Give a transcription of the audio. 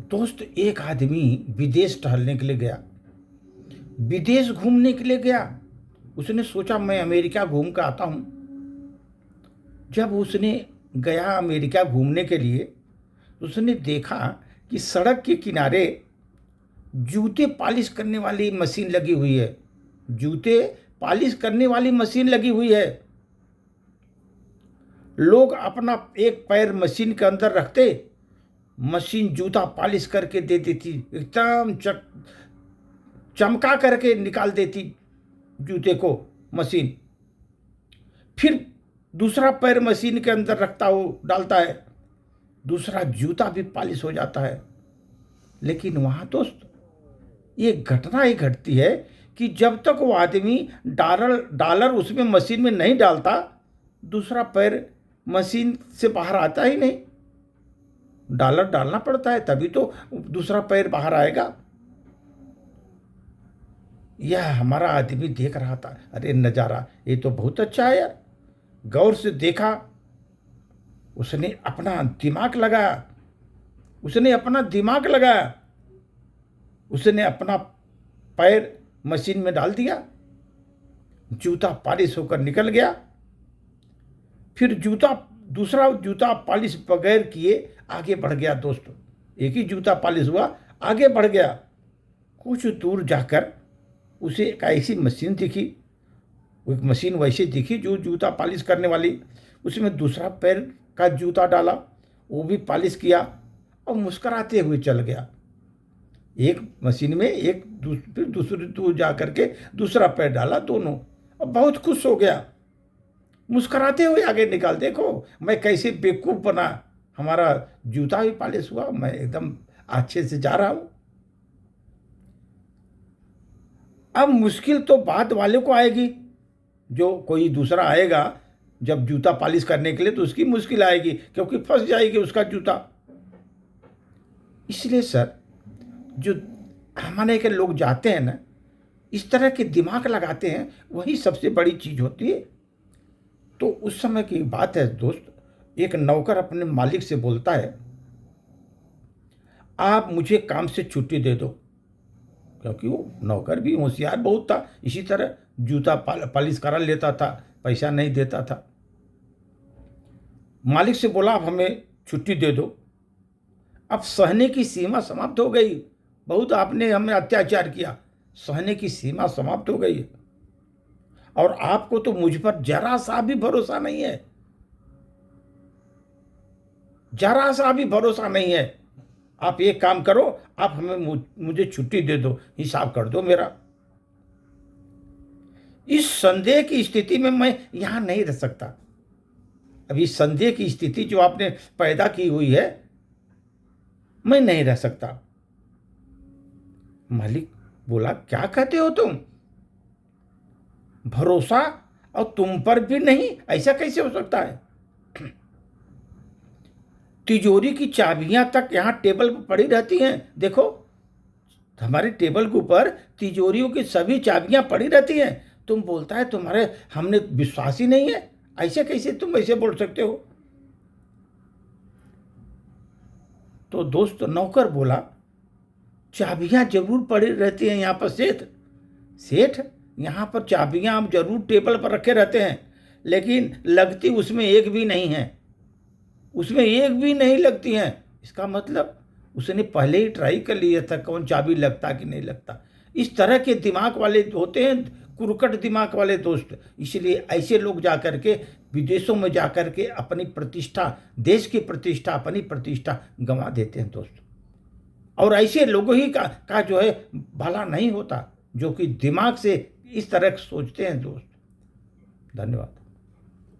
दोस्त, एक आदमी विदेश टहलने के लिए गया, विदेश घूमने के लिए गया। उसने सोचा मैं अमेरिका घूम कर आता हूँ। जब उसने गया अमेरिका घूमने के लिए, उसने देखा कि सड़क के किनारे जूते पॉलिश करने वाली मशीन लगी हुई है। जूते पॉलिश करने वाली मशीन लगी हुई है। लोग अपना एक पैर मशीन के अंदर रखते, मशीन जूता पॉलिश करके दे देती, एकदम चमका करके निकाल देती जूते को मशीन। फिर दूसरा पैर मशीन के अंदर रखता हो डालता है, दूसरा जूता भी पॉलिश हो जाता है। लेकिन वहाँ दोस्त ये घटना ही घटती है कि जब तक वो आदमी डॉलर उसमें मशीन में नहीं डालता, दूसरा पैर मशीन से बाहर आता ही नहीं। डॉलर डालना पड़ता है तभी तो दूसरा पैर बाहर आएगा। यह हमारा आदमी देख रहा था, अरे नज़ारा ये तो बहुत अच्छा है यार। गौर से देखा, उसने अपना दिमाग लगाया, उसने अपना पैर मशीन में डाल दिया, जूता पॉलिश होकर निकल गया। फिर दूसरा जूता पॉलिश बगैर किए आगे बढ़ गया दोस्तों। एक ही जूता पॉलिश हुआ, आगे बढ़ गया। कुछ दूर जाकर उसे एक ऐसी मशीन दिखी, एक मशीन वैसे दिखी जो जूता पॉलिश करने वाली। उसमें दूसरा पैर का जूता डाला, वो भी पॉलिश किया और मुस्कराते हुए चल गया। एक मशीन में फिर दूसरी दूर जा करके दूसरा पैर डाला, दोनों, और बहुत खुश हो गया, मुस्कराते हुए आगे निकाल। देखो मैं कैसे बेवकूफ़ बना, हमारा जूता भी पॉलिश हुआ, मैं एकदम अच्छे से जा रहा हूँ। अब मुश्किल तो बाद वाले को आएगी, जो कोई दूसरा आएगा जब जूता पॉलिश करने के लिए, तो उसकी मुश्किल आएगी क्योंकि फंस जाएगी उसका जूता। इसलिए सर, जो हमारे के लोग जाते हैं ना, इस तरह के दिमाग लगाते हैं, वही सबसे बड़ी चीज़ होती है। तो उस समय की बात है दोस्त, एक नौकर अपने मालिक से बोलता है, आप मुझे काम से छुट्टी दे दो। क्योंकि वो नौकर भी होशियार बहुत था, इसी तरह जूता पॉलिश करा लेता था, पैसा नहीं देता था। मालिक से बोला, आप हमें छुट्टी दे दो। अब सहने की सीमा समाप्त हो गई, बहुत आपने हमें अत्याचार किया, सहने की सीमा समाप्त हो गई, और आपको तो मुझ पर जरा सा भी भरोसा नहीं है, जरा सा भी भरोसा नहीं है। आप एक काम करो, आप हमें मुझे छुट्टी दे दो, हिसाब कर दो मेरा। इस संदेह की स्थिति में मैं यहां नहीं रह सकता। अब इस संदेह की स्थिति जो आपने पैदा की हुई है, मैं नहीं रह सकता। मालिक बोला, क्या कहते हो तुम? भरोसा और तुम पर भी नहीं, ऐसा कैसे हो सकता है? तिजोरी की चाबियां तक यहाँ टेबल पर पड़ी रहती हैं। देखो हमारे टेबल के ऊपर तिजोरियों की सभी चाबियां पड़ी रहती हैं। तुम बोलता है तुम्हारे हमने विश्वास ही नहीं है, ऐसे कैसे तुम ऐसे बोल सकते हो? तो दोस्त नौकर बोला, चाबियां जरूर पड़ी रहती हैं यहाँ पर सेठ, यहाँ पर चाबियां हम जरूर टेबल पर रखे रहते हैं, लेकिन लगती उसमें एक भी नहीं है, उसमें एक भी नहीं लगती हैं। इसका मतलब उसने पहले ही ट्राई कर लिया था कौन चाबी लगता कि नहीं लगता। इस तरह के दिमाग वाले होते हैं, कुरकट दिमाग वाले दोस्त। इसलिए ऐसे लोग जा कर के विदेशों में जा कर के अपनी प्रतिष्ठा, देश की प्रतिष्ठा, अपनी प्रतिष्ठा गंवा देते हैं दोस्त। और ऐसे लोगों ही का जो है भला नहीं होता, जो कि दिमाग से इस तरह सोचते हैं दोस्त। धन्यवाद।